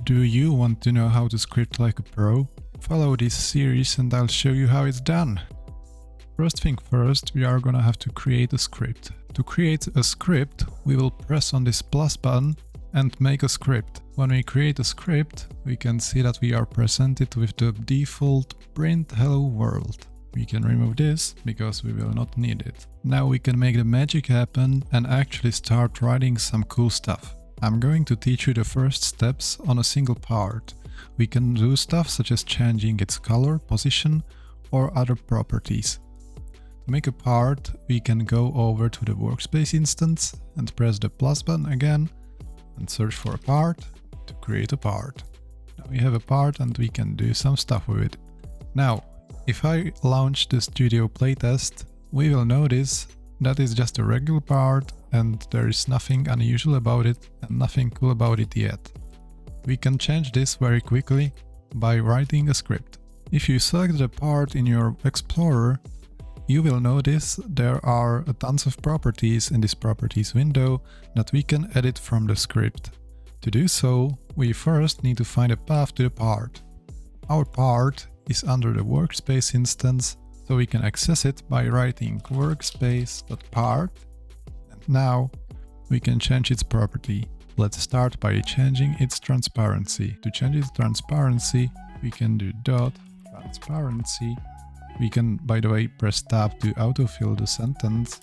Do you want to know how to script like a pro? Follow this series and I'll show you how it's done. First thing first, we are gonna have to create a script. To create a script, we will press on this plus button and make a script. When we create a script, we can see that we are presented with the default print hello world. We can remove this because we will not need it. Now we can make the magic happen and actually start writing some cool stuff. I'm going to teach you the first steps on a single part. We can do stuff such as changing its color, position, or other properties. To make a part, we can go over to the workspace instance and press the plus button again and search for a part to create a part. Now we have a part and we can do some stuff with it. Now, if I launch the Studio playtest, we will notice that it's just a regular part and there is nothing unusual about it and nothing cool about it yet. We can change this very quickly by writing a script. If you select the part in your Explorer, you will notice there are tons of properties in this properties window that we can edit from the script. To do so, we first need to find a path to the part. Our part is under the workspace instance, so we can access it by writing workspace.part, and now we can change its property. Let's start by changing its transparency. To change its transparency, we can do dot transparency. We can, by the way, press tab to autofill the sentence,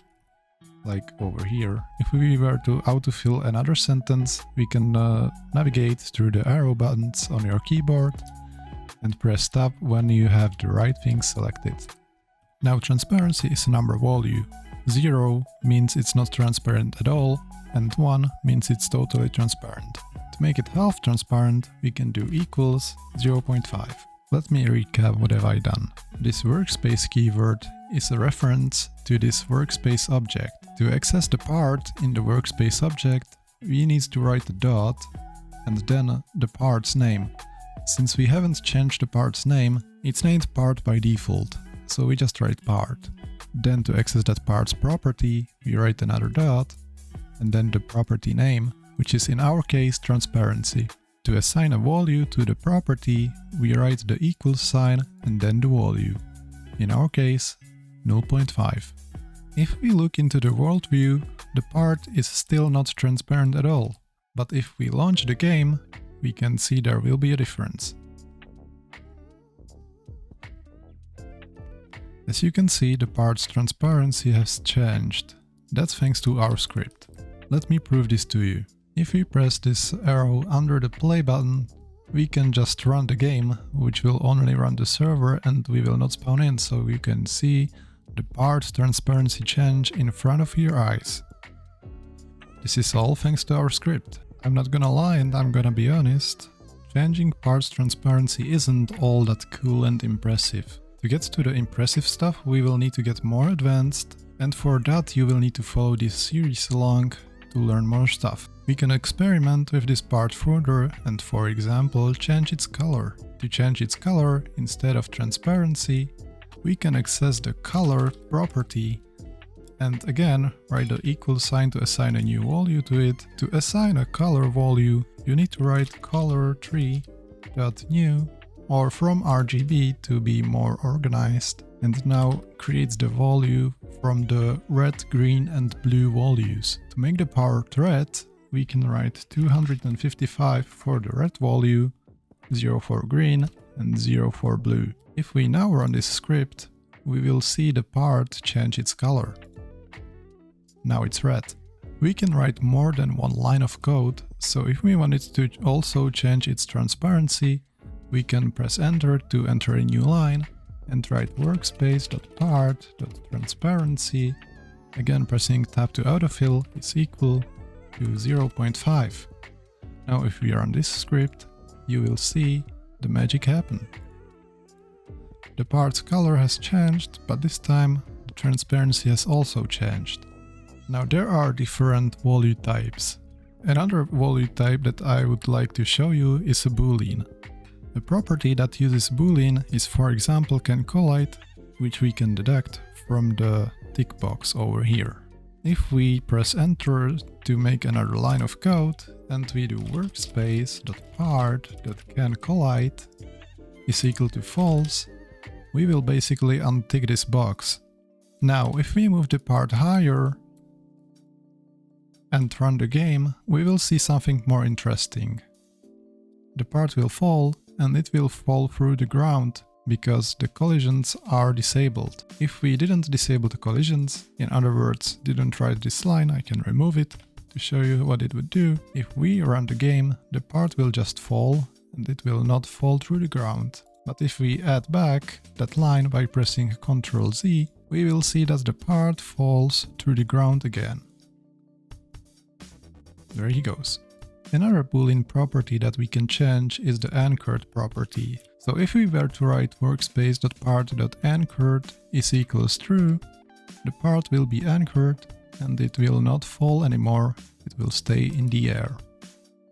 like over here. If we were to autofill another sentence, we can navigate through the arrow buttons on your keyboard and press tab when you have the right thing selected. Now transparency is a number value. 0 means it's not transparent at all, and 1 means it's totally transparent. To make it half transparent, we can do equals 0.5. Let me recap what have I done. This workspace keyword is a reference to this workspace object. To access the part in the workspace object, we need to write the dot and then the part's name. Since we haven't changed the part's name, it's named part by default, so we just write part. Then to access that part's property, we write another dot and then the property name, which is in our case transparency. To assign a value to the property, we write the equals sign and then the value. In our case, 0.5. If we look into the world view, the part is still not transparent at all. But if we launch the game, we can see there will be a difference. As you can see, the part's transparency has changed. That's thanks to our script. Let me prove this to you. If we press this arrow under the play button, we can just run the game, which will only run the server and we will not spawn in, so you can see the part transparency change in front of your eyes. This is all thanks to our script. I'm not gonna lie and I'm gonna be honest, changing parts transparency isn't all that cool and impressive. To get to the impressive stuff, we will need to get more advanced, and for that you will need to follow this series along to learn more stuff. We can experiment with this part further and, for example, change its color. To change its color, instead of transparency, we can access the color property and again write the equal sign to assign a new value to it. To assign a color value, you need to write color_tree.new or from RGB to be more organized, and now creates the value from the red, green and blue values. To make the part red, we can write 255 for the red value, 0 for green and 0 for blue. If we now run this script, we will see the part change its color. Now it's red. We can write more than one line of code, so if we wanted to also change its transparency, we can press enter to enter a new line and write workspace.part.transparency. Again, pressing tab to autofill is equal to 0.5. Now if we run this script, you will see the magic happen. The part's color has changed, but this time the transparency has also changed. Now there are different value types. Another value type that I would like to show you is a boolean. A property that uses boolean is, for example, can collide, which we can deduct from the tick box over here. If we press enter to make another line of code and we do workspace.part.canCollide is equal to false, we will basically untick this box. Now if we move the part higher and run the game, we will see something more interesting. The part will fall and it will fall through the ground because the collisions are disabled. If we didn't disable the collisions, in other words, didn't write this line, I can remove it to show you what it would do. If we run the game, the part will just fall and it will not fall through the ground. But if we add back that line by pressing Ctrl Z, we will see that the part falls through the ground again. There he goes. Another Boolean property that we can change is the anchored property. So if we were to write workspace.part.anchored is equals true, the part will be anchored and it will not fall anymore, it will stay in the air.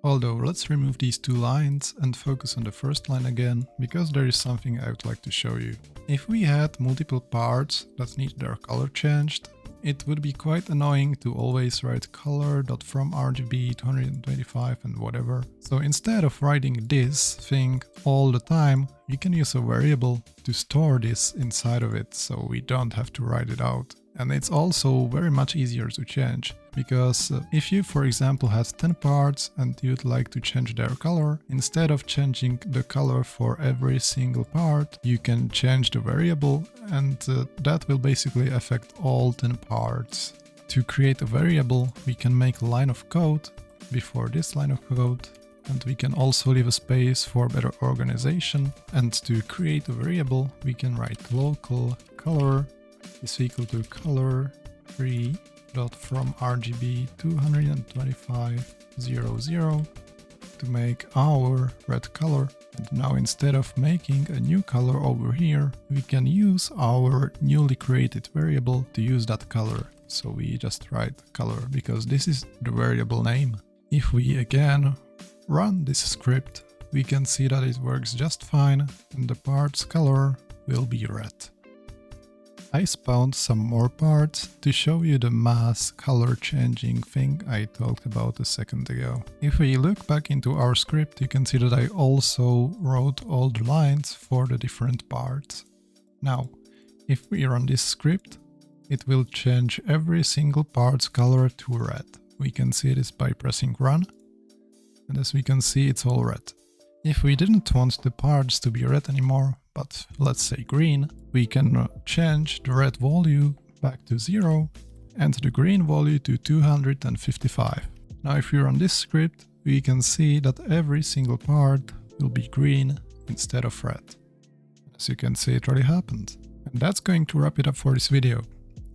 Although let's remove these two lines and focus on the first line again, because there is something I would like to show you. If we had multiple parts that need their color changed, it would be quite annoying to always write color.fromRGB 225 and whatever. So instead of writing this thing all the time, we can use a variable to store this inside of it so we don't have to write it out. And it's also very much easier to change, because if you, for example, had 10 parts and you'd like to change their color, instead of changing the color for every single part, you can change the variable and that will basically affect all 10 parts. To create a variable, we can make a line of code before this line of code, and we can also leave a space for better organization. And to create a variable, we can write local color is equal to color3.fromRGB 225.00 to make our red color. And now instead of making a new color over here, we can use our newly created variable to use that color. So we just write color because this is the variable name. If we again run this script, we can see that it works just fine and the part's color will be red. I spawned some more parts to show you the mass color changing thing I talked about a second ago. If we look back into our script, you can see that I also wrote all the lines for the different parts. Now, if we run this script, it will change every single part's color to red. We can see this by pressing run, and as we can see, it's all red. If we didn't want the parts to be red anymore, but let's say green, we can change the red value back to 0 and the green value to 255. Now if we run this script, we can see that every single part will be green instead of red. As you can see, it already happened. And that's going to wrap it up for this video.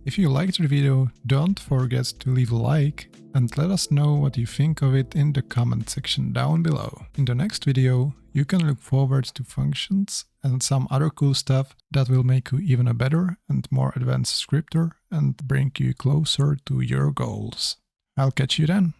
If you liked the video, don't forget to leave a like and let us know what you think of it in the comment section down below. In the next video, you can look forward to functions and some other cool stuff that will make you even a better and more advanced scripter and bring you closer to your goals. I'll catch you then.